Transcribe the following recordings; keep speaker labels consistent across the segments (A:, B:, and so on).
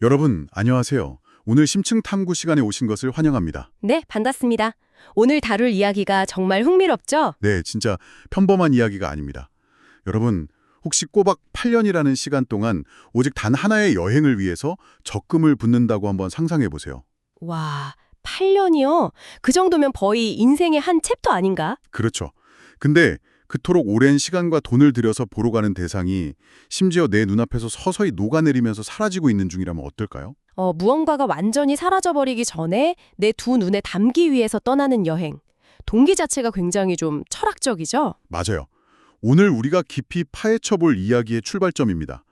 A: 여러분, 안녕하세요. 오늘 심층 탐구 시간에 오신 것을 환영합니다.
B: 네, 반갑습니다. 오늘 다룰 이야기가 정말 흥미롭죠?
A: 네, 진짜 평범한 이야기가 아닙니다. 여러분, 혹시 꼬박 8년이라는 시간 동안 오직 단 하나의 여행을 위해서 적금을 붓는다고 한번 상상해 보세요.
B: 와, 8년이요? 그 정도면 거의 인생의 한 챕터 아닌가?
A: 그렇죠. 근데 그토록 오랜 시간과 돈을 들여서 보러 가는 대상이 심지어 내 눈앞에서 서서히 녹아내리면서 사라지고 있는 중이라면 어떨까요?
B: 무언가가 완전히 사라져버리기 전에 내 두 눈에 담기 위해서 떠나는 여행. 동기 자체가 굉장히 좀 철학적이죠?
A: 맞아요. 오늘 우리가 깊이 파헤쳐 볼 이야기의 출발점입니다.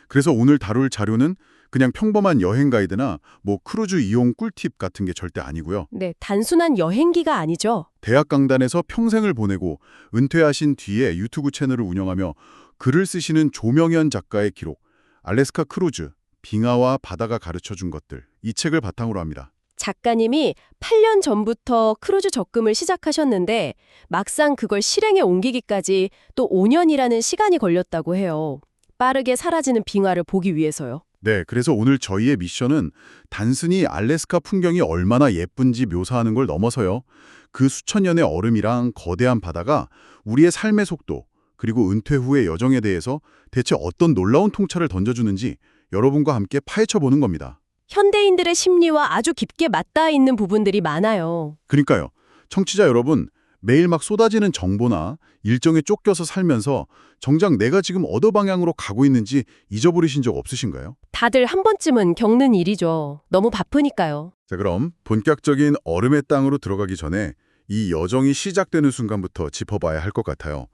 A: 그래서 오늘 다룰 자료는 그냥 평범한 여행 가이드나 크루즈 이용 꿀팁 같은 게 절대 아니고요.
B: 네, 단순한 여행기가 아니죠.
A: 대학 강단에서 평생을 보내고 은퇴하신 뒤에 유튜브 채널을 운영하며 글을 쓰시는 조명현 작가의 기록, 알래스카 크루즈, 빙하와 바다가 가르쳐준 것들, 이 책을 바탕으로 합니다.
B: 작가님이 8년 전부터 크루즈 적금을 시작하셨는데 막상 그걸 실행에 옮기기까지 또 5년이라는 시간이 걸렸다고 해요. 빠르게 사라지는 빙하를 보기 위해서요.
A: 네, 그래서 오늘 저희의 미션은 단순히 알래스카 풍경이 얼마나 예쁜지 묘사하는 걸 넘어서요. 그 수천 년의 얼음이랑 거대한 바다가 우리의 삶의 속도, 그리고 은퇴 후의 여정에 대해서 대체 어떤 놀라운 통찰을 던져주는지 여러분과 함께 파헤쳐 보는 겁니다.
B: 현대인들의 심리와 아주 깊게 맞닿아 있는 부분들이 많아요.
A: 그러니까요. 청취자 여러분, 매일 막 쏟아지는 정보나 일정에 쫓겨서 살면서 정작 내가 지금 어느 방향으로 가고 있는지 잊어버리신 적 없으신가요?
B: 다들 한 번쯤은 겪는 일이죠. 너무 바쁘니까요.
A: 자, 그럼 본격적인 얼음의 땅으로 들어가기 전에 이 여정이 시작되는 순간부터 짚어봐야 할 것 같아요.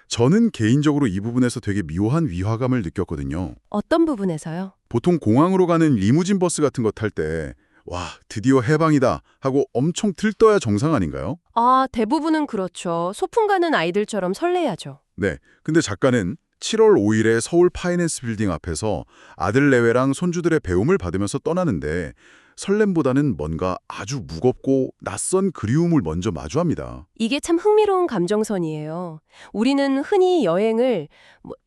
A: 저는 개인적으로 이 부분에서 되게 묘한 위화감을 느꼈거든요.
B: 어떤 부분에서요?
A: 보통 공항으로 가는 리무진 버스 같은 거 탈 때 와, 드디어 해방이다 하고 엄청 들떠야 정상 아닌가요?
B: 아, 대부분은 그렇죠. 소풍 가는 아이들처럼 설레야죠.
A: 네, 근데 작가는 7월 5일에 서울 파이낸스 빌딩 앞에서 아들 내외랑 손주들의 배움을 받으면서 떠나는데 설렘보다는 뭔가 아주 무겁고 낯선 그리움을 먼저 마주합니다.
B: 이게 참 흥미로운 감정선이에요. 우리는 흔히 여행을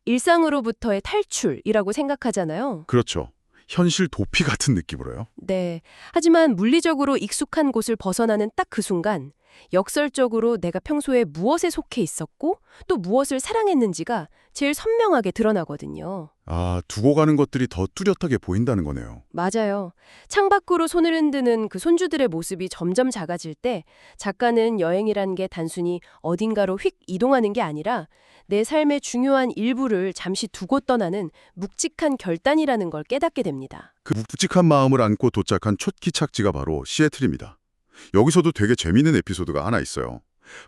B: 일상으로부터의 탈출이라고 생각하잖아요.
A: 그렇죠. 현실 도피 같은 느낌으로요.
B: 네. 하지만 물리적으로 익숙한 곳을 벗어나는 딱 그 순간, 역설적으로 내가 평소에 무엇에 속해 있었고 또 무엇을 사랑했는지가 제일 선명하게 드러나거든요.
A: 아, 두고 가는 것들이 더 뚜렷하게 보인다는 거네요.
B: 맞아요. 창밖으로 손을 흔드는 그 손주들의 모습이 점점 작아질 때 작가는 여행이란 게 단순히 어딘가로 휙 이동하는 게 아니라 내 삶의 중요한 일부를 잠시 두고 떠나는 묵직한 결단이라는 걸 깨닫게 됩니다.
A: 그 묵직한 마음을 안고 도착한 첫 기착지가 바로 시애틀입니다. 여기서도 되게 재미있는 에피소드가 하나 있어요.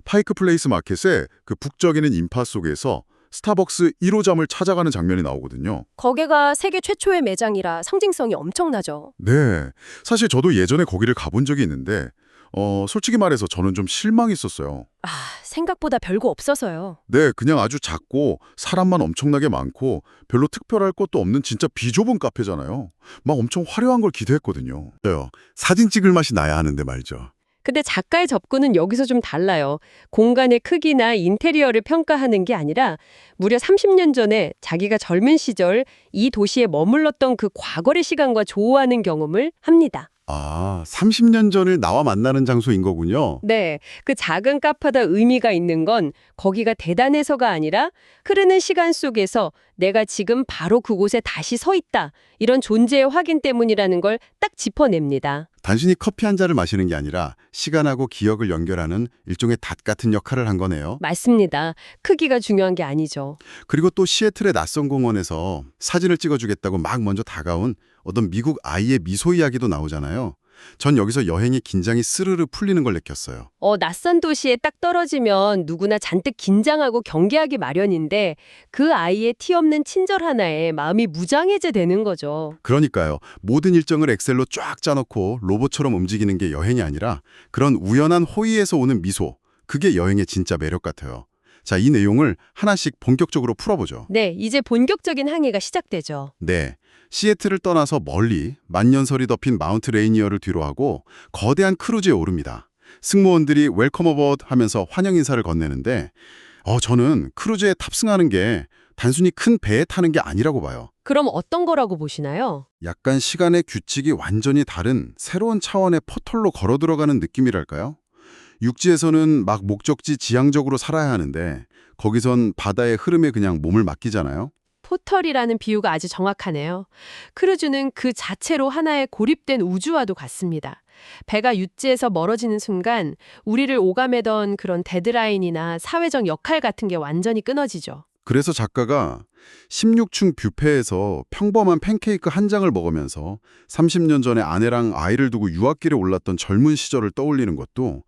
A: 파이크 플레이스 마켓의 그 북적이는 인파 속에서 스타벅스 1호점을 찾아가는 장면이 나오거든요.
B: 거기가 세계 최초의 매장이라 상징성이 엄청나죠.
A: 네, 사실 저도 예전에 거기를 가본 적이 있는데 솔직히 말해서 저는 좀 실망했었어요.
B: 아, 생각보다 별거 없어서요.
A: 네, 그냥 아주 작고 사람만 엄청나게 많고 별로 특별할 것도 없는 진짜 비좁은 카페잖아요. 막 엄청 화려한 걸 기대했거든요. 사진 찍을 맛이 나야 하는데 말이죠.
B: 근데 작가의 접근은 여기서 좀 달라요. 공간의 크기나 인테리어를 평가하는 게 아니라 무려 30년 전에 자기가 젊은 시절 이 도시에 머물렀던 그 과거의 시간과 조화하는 경험을 합니다.
A: 아, 30년 전을 나와 만나는 장소인 거군요.
B: 네, 그 작은 카페다 의미가 있는 건 거기가 대단해서가 아니라 흐르는 시간 속에서 내가 지금 바로 그곳에 다시 서 있다. 이런 존재의 확인 때문이라는 걸 딱 짚어냅니다.
C: 단순히 커피 한 잔을 마시는 게 아니라 시간하고 기억을 연결하는 일종의 닷 같은 역할을 한 거네요.
B: 맞습니다. 크기가 중요한 게 아니죠.
C: 그리고 또 시애틀의 낯선 공원에서 사진을 찍어주겠다고 막 먼저 다가온 어떤 미국 아이의 미소 이야기도 나오잖아요. 전 여기서 여행의 긴장이 스르르 풀리는 걸 느꼈어요.
B: 낯선 도시에 딱 떨어지면 누구나 잔뜩 긴장하고 경계하기 마련인데 그 아이의 티 없는 친절 하나에 마음이 무장해제 되는 거죠.
C: 그러니까요. 모든 일정을 엑셀로 쫙 짜놓고 로봇처럼 움직이는 게 여행이 아니라 그런 우연한 호의에서 오는 미소, 그게 여행의 진짜 매력 같아요. 자, 이 내용을 하나씩 본격적으로 풀어보죠.
B: 네, 이제 본격적인 항해가 시작되죠.
C: 네. 시애틀을 떠나서 멀리 만년설이 덮인 마운트 레이니어를 뒤로하고 거대한 크루즈에 오릅니다. 승무원들이 웰컴 어버드 하면서 환영 인사를 건네는데 저는 크루즈에 탑승하는 게 단순히 큰 배에 타는 게 아니라고 봐요.
B: 그럼 어떤 거라고 보시나요?
C: 약간 시간의 규칙이 완전히 다른 새로운 차원의 포털로 걸어 들어가는 느낌이랄까요? 육지에서는 막 목적지 지향적으로 살아야 하는데 거기선 바다의 흐름에 그냥 몸을 맡기잖아요.
B: 포털이라는 비유가 아주 정확하네요. 크루즈는 그 자체로 하나의 고립된 우주와도 같습니다. 배가 육지에서 멀어지는 순간 우리를 오가매던 그런 데드라인이나 사회적 역할 같은 게 완전히 끊어지죠.
C: 그래서 작가가 16층 뷔페에서 평범한 팬케이크 한 장을 먹으면서 30년 전에 아내랑 아이를 두고 유학길에 올랐던 젊은 시절을 떠올리는 것도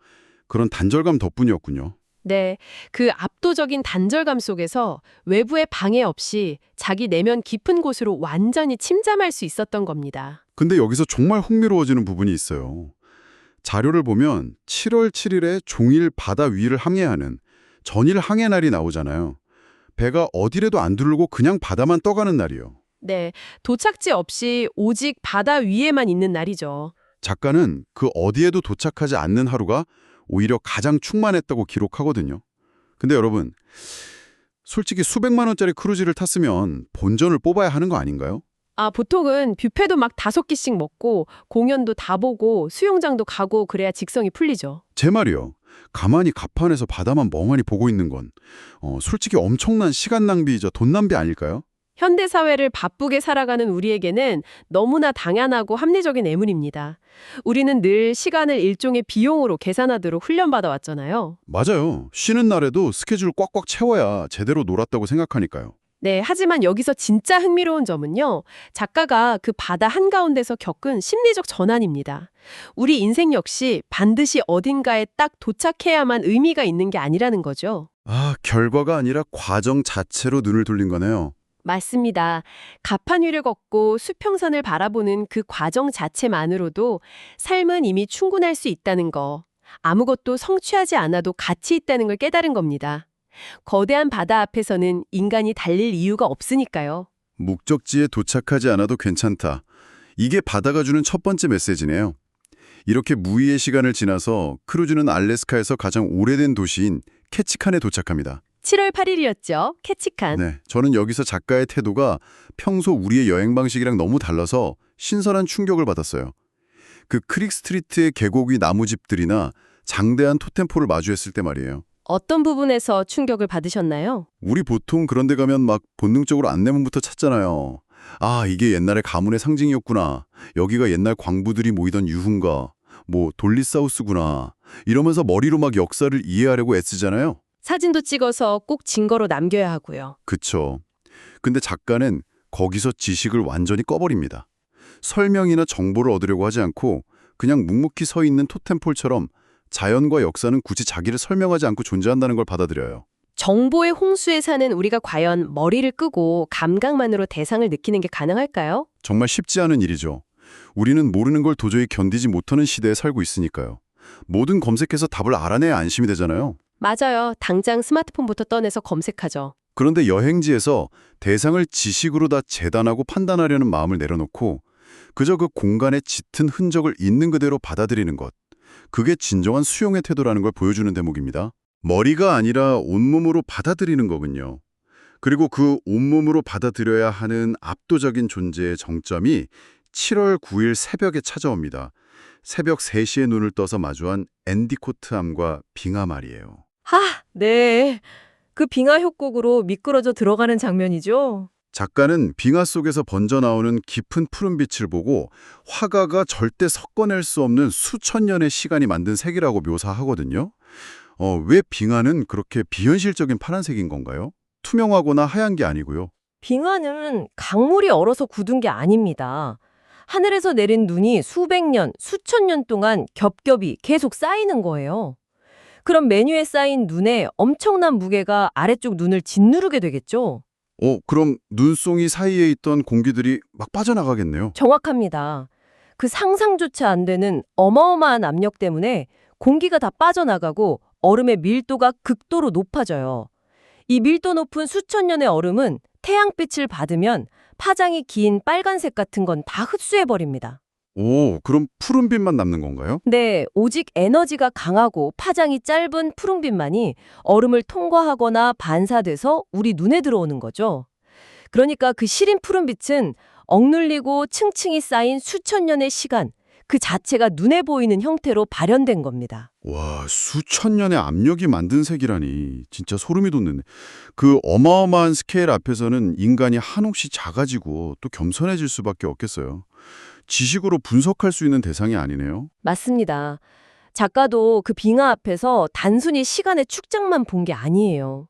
C: 그런 단절감 덕분이었군요.
B: 네, 그 압도적인 단절감 속에서 외부의 방해 없이 자기 내면 깊은 곳으로 완전히 침잠할 수 있었던 겁니다.
C: 근데 여기서 정말 흥미로워지는 부분이 있어요. 자료를 보면 7월 7일에 종일 바다 위를 항해하는 전일 항해 날이 나오잖아요. 배가 어디래도 안 두르고 그냥 바다만 떠가는 날이요.
B: 네, 도착지 없이 오직 바다 위에만 있는 날이죠.
C: 작가는 그 어디에도 도착하지 않는 하루가 오히려 가장 충만했다고 기록하거든요. 근데 여러분, 솔직히 수백만 원짜리 크루즈를 탔으면 본전을 뽑아야 하는 거 아닌가요?
B: 보통은 뷔페도 막 5끼씩 먹고 공연도 다 보고 수영장도 가고 그래야 직성이 풀리죠.
C: 제 말이요. 가만히 갑판에서 바다만 멍하니 보고 있는 건 솔직히 엄청난 시간 낭비이자 돈 낭비 아닐까요?
B: 현대 사회를 바쁘게 살아가는 우리에게는 너무나 당연하고 합리적인 애문입니다. 우리는 늘 시간을 일종의 비용으로 계산하도록 훈련받아 왔잖아요.
C: 맞아요. 쉬는 날에도 스케줄 꽉꽉 채워야 제대로 놀았다고 생각하니까요.
B: 네, 하지만 여기서 진짜 흥미로운 점은요. 작가가 그 바다 한가운데서 겪은 심리적 전환입니다. 우리 인생 역시 반드시 어딘가에 딱 도착해야만 의미가 있는 게 아니라는 거죠.
C: 결과가 아니라 과정 자체로 눈을 돌린 거네요.
B: 맞습니다. 가판 위를 걷고 수평선을 바라보는 그 과정 자체만으로도 삶은 이미 충분할 수 있다는 거, 아무것도 성취하지 않아도 가치 있다는 걸 깨달은 겁니다. 거대한 바다 앞에서는 인간이 달릴 이유가 없으니까요.
C: 목적지에 도착하지 않아도 괜찮다. 이게 바다가 주는 첫 번째 메시지네요. 이렇게 무의의 시간을 지나서 크루즈는 알래스카에서 가장 오래된 도시인 캐치칸에 도착합니다.
B: 7월 8일이었죠. 캐치칸.
C: 네, 저는 여기서 작가의 태도가 평소 우리의 여행 방식이랑 너무 달라서 신선한 충격을 받았어요. 그 크릭 스트리트의 계곡 위 나무집들이나 장대한 토템폴을 마주했을 때 말이에요.
B: 어떤 부분에서 충격을 받으셨나요?
C: 우리 보통 그런 데 가면 막 본능적으로 안내문부터 찾잖아요. 이게 옛날의 가문의 상징이었구나. 여기가 옛날 광부들이 모이던 유흥가. 돌리사우스구나. 이러면서 머리로 막 역사를 이해하려고 애쓰잖아요.
B: 사진도 찍어서 꼭 증거로 남겨야 하고요.
C: 그쵸. 근데 작가는 거기서 지식을 완전히 꺼버립니다. 설명이나 정보를 얻으려고 하지 않고 그냥 묵묵히 서 있는 토템폴처럼 자연과 역사는 굳이 자기를 설명하지 않고 존재한다는 걸 받아들여요.
B: 정보의 홍수에 사는 우리가 과연 머리를 끄고 감각만으로 대상을 느끼는 게 가능할까요?
C: 정말 쉽지 않은 일이죠. 우리는 모르는 걸 도저히 견디지 못하는 시대에 살고 있으니까요. 뭐든 검색해서 답을 알아내야 안심이 되잖아요.
B: 맞아요. 당장 스마트폰부터 꺼내서 검색하죠.
C: 그런데 여행지에서 대상을 지식으로 다 재단하고 판단하려는 마음을 내려놓고 그저 그 공간의 짙은 흔적을 있는 그대로 받아들이는 것. 그게 진정한 수용의 태도라는 걸 보여주는 대목입니다. 머리가 아니라 온몸으로 받아들이는 거군요. 그리고 그 온몸으로 받아들여야 하는 압도적인 존재의 정점이 7월 9일 새벽에 찾아옵니다. 새벽 3시에 눈을 떠서 마주한 엔디코트함과 빙하 말이에요.
D: 네. 그 빙하 협곡으로 미끄러져 들어가는 장면이죠.
C: 작가는 빙하 속에서 번져나오는 깊은 푸른빛을 보고 화가가 절대 섞어낼 수 없는 수천 년의 시간이 만든 색이라고 묘사하거든요. 왜 빙하는 그렇게 비현실적인 파란색인 건가요? 투명하거나 하얀 게 아니고요.
D: 빙하는 강물이 얼어서 굳은 게 아닙니다. 하늘에서 내린 눈이 수백 년, 수천 년 동안 겹겹이 계속 쌓이는 거예요. 그럼 메뉴에 쌓인 눈에 엄청난 무게가 아래쪽 눈을 짓누르게 되겠죠?
C: 그럼 눈송이 사이에 있던 공기들이 막 빠져나가겠네요.
D: 정확합니다. 그 상상조차 안 되는 어마어마한 압력 때문에 공기가 다 빠져나가고 얼음의 밀도가 극도로 높아져요. 이 밀도 높은 수천 년의 얼음은 태양빛을 받으면 파장이 긴 빨간색 같은 건 다 흡수해버립니다.
C: 오, 그럼 푸른빛만 남는 건가요?
D: 네, 오직 에너지가 강하고 파장이 짧은 푸른빛만이 얼음을 통과하거나 반사돼서 우리 눈에 들어오는 거죠. 그러니까 그 시린 푸른빛은 억눌리고 층층이 쌓인 수천 년의 시간, 그 자체가 눈에 보이는 형태로 발현된 겁니다.
C: 와, 수천 년의 압력이 만든 색이라니 진짜 소름이 돋는. 그 어마어마한 스케일 앞에서는 인간이 한없이 작아지고 또 겸손해질 수밖에 없겠어요. 지식으로 분석할 수 있는 대상이 아니네요.
D: 맞습니다. 작가도 그 빙하 앞에서 단순히 시간의 축적만 본 게 아니에요.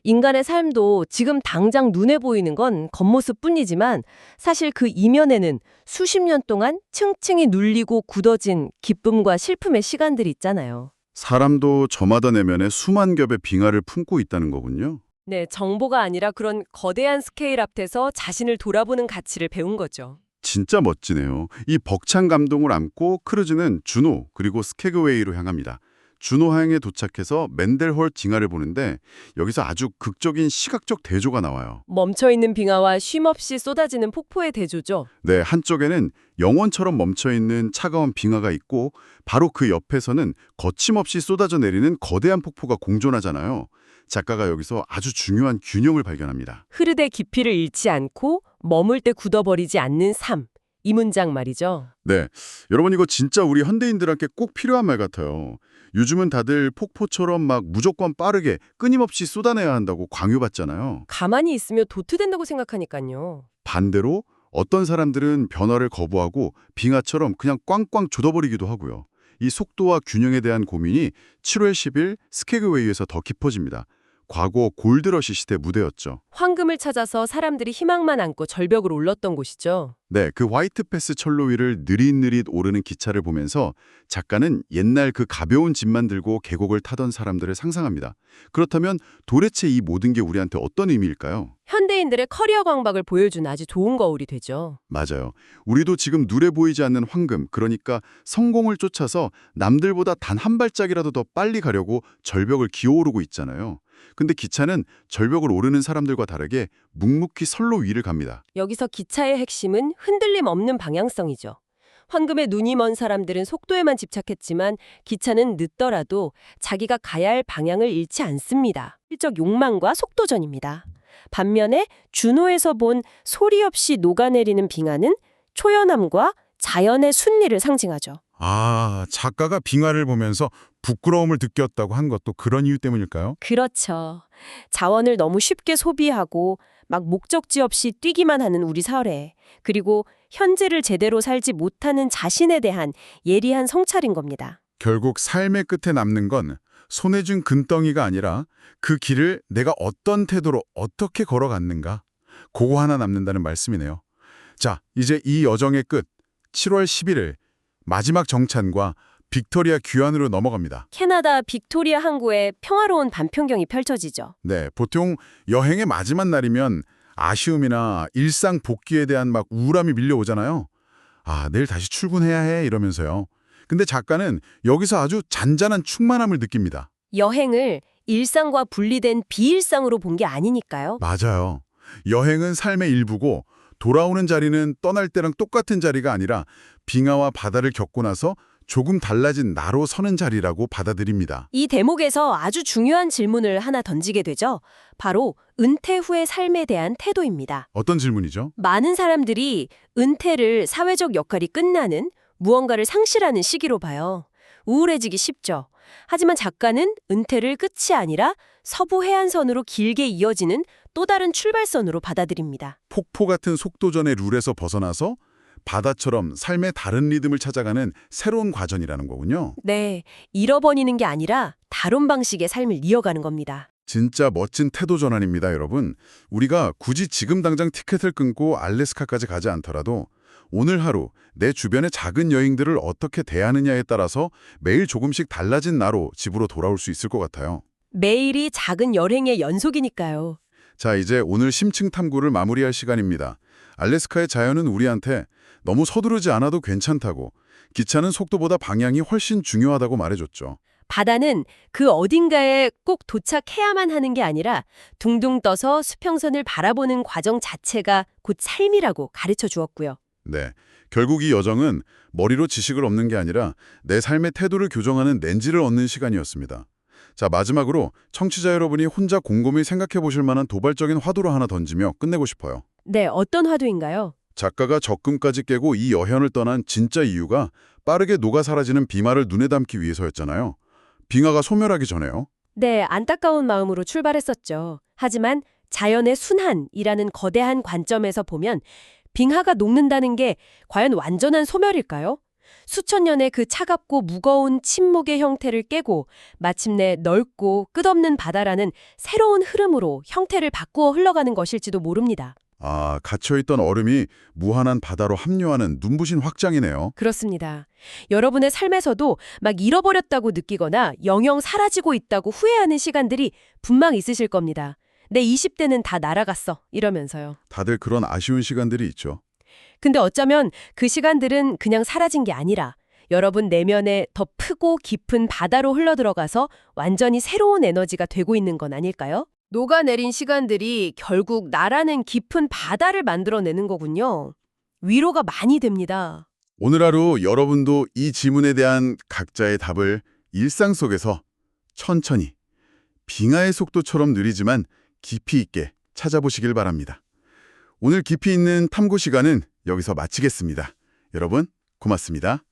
D: 인간의 삶도 지금 당장 눈에 보이는 건 겉모습뿐이지만 사실 그 이면에는 수십 년 동안 층층이 눌리고 굳어진 기쁨과 슬픔의 시간들이 있잖아요.
C: 사람도 저마다 내면에 수만 겹의 빙하를 품고 있다는 거군요.
B: 네, 정보가 아니라 그런 거대한 스케일 앞에서 자신을 돌아보는 가치를 배운 거죠.
C: 진짜 멋지네요. 이 벅찬 감동을 안고 크루즈는 주노 그리고 스케그웨이로 향합니다. 주노항에 도착해서 맨델홀 징하를 보는데 여기서 아주 극적인 시각적 대조가 나와요.
B: 멈춰있는 빙하와 쉼없이 쏟아지는 폭포의 대조죠.
C: 네, 한쪽에는 영원처럼 멈춰있는 차가운 빙하가 있고 바로 그 옆에서는 거침없이 쏟아져 내리는 거대한 폭포가 공존하잖아요. 작가가 여기서 아주 중요한 균형을 발견합니다.
B: 흐르되 깊이를 잃지 않고 머물 때 굳어버리지 않는 삶. 이 문장 말이죠.
C: 네, 여러분 이거 진짜 우리 현대인들한테 꼭 필요한 말 같아요. 요즘은 다들 폭포처럼 막 무조건 빠르게 끊임없이 쏟아내야 한다고 강요받잖아요.
B: 가만히 있으면 도트된다고 생각하니까요.
C: 반대로 어떤 사람들은 변화를 거부하고 빙하처럼 그냥 꽝꽝 조져버리기도 하고요. 이 속도와 균형에 대한 고민이 7월 10일 스케그웨이에서 더 깊어집니다. 과거 골드러시 시대 무대였죠.
B: 황금을 찾아서 사람들이 희망만 안고 절벽을 올랐던 곳이죠.
C: 네, 그 화이트패스 철로 위를 느릿느릿 오르는 기차를 보면서 작가는 옛날 그 가벼운 짐만 들고 계곡을 타던 사람들을 상상합니다. 그렇다면 도대체 이 모든 게 우리한테 어떤 의미일까요?
B: 현대인들의 커리어 강박을 보여준 아주 좋은 거울이 되죠.
C: 맞아요. 우리도 지금 눈에 보이지 않는 황금, 그러니까 성공을 쫓아서 남들보다 단 한 발짝이라도 더 빨리 가려고 절벽을 기어오르고 있잖아요. 근데 기차는 절벽을 오르는 사람들과 다르게 묵묵히 선로 위를 갑니다.
B: 여기서 기차의 핵심은 흔들림 없는 방향성이죠. 황금에 눈이 먼 사람들은 속도에만 집착했지만 기차는 늦더라도 자기가 가야 할 방향을 잃지 않습니다. 실적 욕망과 속도전입니다. 반면에 준호에서 본 소리 없이 녹아내리는 빙하는 초연함과 자연의 순리를 상징하죠.
A: 아, 작가가 빙하를 보면서 부끄러움을 느꼈다고 한 것도 그런 이유 때문일까요?
B: 그렇죠. 자원을 너무 쉽게 소비하고 막 목적지 없이 뛰기만 하는 우리 사회, 그리고 현재를 제대로 살지 못하는 자신에 대한 예리한 성찰인 겁니다.
A: 결국 삶의 끝에 남는 건 손에 쥔 금덩이가 아니라 그 길을 내가 어떤 태도로 어떻게 걸어갔는가, 그거 하나 남는다는 말씀이네요. 자, 이제 이 여정의 끝, 7월 11일 마지막 정찬과 빅토리아 귀환으로 넘어갑니다.
B: 캐나다 빅토리아 항구에 평화로운 밤평경이 펼쳐지죠.
A: 네, 보통 여행의 마지막 날이면 아쉬움이나 일상 복귀에 대한 막 우울함이 밀려오잖아요. 아, 내일 다시 출근해야 해 이러면서요. 근데 작가는 여기서 아주 잔잔한 충만함을 느낍니다.
B: 여행을 일상과 분리된 비일상으로 본 게 아니니까요.
A: 맞아요. 여행은 삶의 일부고 돌아오는 자리는 떠날 때랑 똑같은 자리가 아니라 빙하와 바다를 겪고 나서 조금 달라진 나로 서는 자리라고 받아들입니다.
B: 이 대목에서 아주 중요한 질문을 하나 던지게 되죠. 바로 은퇴 후의 삶에 대한 태도입니다.
A: 어떤 질문이죠?
B: 많은 사람들이 은퇴를 사회적 역할이 끝나는 무언가를 상실하는 시기로 봐요. 우울해지기 쉽죠. 하지만 작가는 은퇴를 끝이 아니라 서부 해안선으로 길게 이어지는 또 다른 출발선으로 받아들입니다.
A: 폭포 같은 속도전의 룰에서 벗어나서 바다처럼 삶의 다른 리듬을 찾아가는 새로운 과정이라는 거군요.
B: 네, 잃어버리는 게 아니라 다른 방식의 삶을 이어가는 겁니다.
A: 진짜 멋진 태도 전환입니다, 여러분. 우리가 굳이 지금 당장 티켓을 끊고 알래스카까지 가지 않더라도 오늘 하루 내 주변의 작은 여행들을 어떻게 대하느냐에 따라서 매일 조금씩 달라진 나로 집으로 돌아올 수 있을 것 같아요.
B: 매일이 작은 여행의 연속이니까요.
A: 자, 이제 오늘 심층 탐구를 마무리할 시간입니다. 알래스카의 자연은 우리한테 너무 서두르지 않아도 괜찮다고, 기차는 속도보다 방향이 훨씬 중요하다고 말해줬죠.
B: 바다는 그 어딘가에 꼭 도착해야만 하는 게 아니라 둥둥 떠서 수평선을 바라보는 과정 자체가 곧 삶이라고 가르쳐 주었고요.
A: 네, 결국 이 여정은 머리로 지식을 얻는 게 아니라 내 삶의 태도를 교정하는 렌즈를 얻는 시간이었습니다. 자, 마지막으로 청취자 여러분이 혼자 곰곰이 생각해 보실 만한 도발적인 화두로 하나 던지며 끝내고 싶어요.
B: 네, 어떤 화두인가요?
A: 작가가 적금까지 깨고 이 여현을 떠난 진짜 이유가 빠르게 녹아 사라지는 빙하를 눈에 담기 위해서였잖아요. 빙하가 소멸하기 전에요.
B: 네, 안타까운 마음으로 출발했었죠. 하지만 자연의 순환이라는 거대한 관점에서 보면 빙하가 녹는다는 게 과연 완전한 소멸일까요? 수천 년의 그 차갑고 무거운 침묵의 형태를 깨고 마침내 넓고 끝없는 바다라는 새로운 흐름으로 형태를 바꾸어 흘러가는 것일지도 모릅니다.
A: 아, 갇혀있던 얼음이 무한한 바다로 합류하는 눈부신 확장이네요.
B: 그렇습니다. 여러분의 삶에서도 막 잃어버렸다고 느끼거나 영영 사라지고 있다고 후회하는 시간들이 분명 있으실 겁니다. 내 20대는 다 날아갔어 이러면서요.
A: 다들 그런 아쉬운 시간들이 있죠.
B: 근데 어쩌면 그 시간들은 그냥 사라진 게 아니라 여러분 내면에 더 크고 깊은 바다로 흘러들어가서 완전히 새로운 에너지가 되고 있는 건 아닐까요? 녹아내린 시간들이 결국 나라는 깊은 바다를 만들어내는 거군요. 위로가 많이 됩니다.
A: 오늘 하루 여러분도 이 질문에 대한 각자의 답을 일상 속에서 천천히, 빙하의 속도처럼 느리지만 깊이 있게 찾아보시길 바랍니다. 오늘 깊이 있는 탐구 시간은 여기서 마치겠습니다. 여러분, 고맙습니다.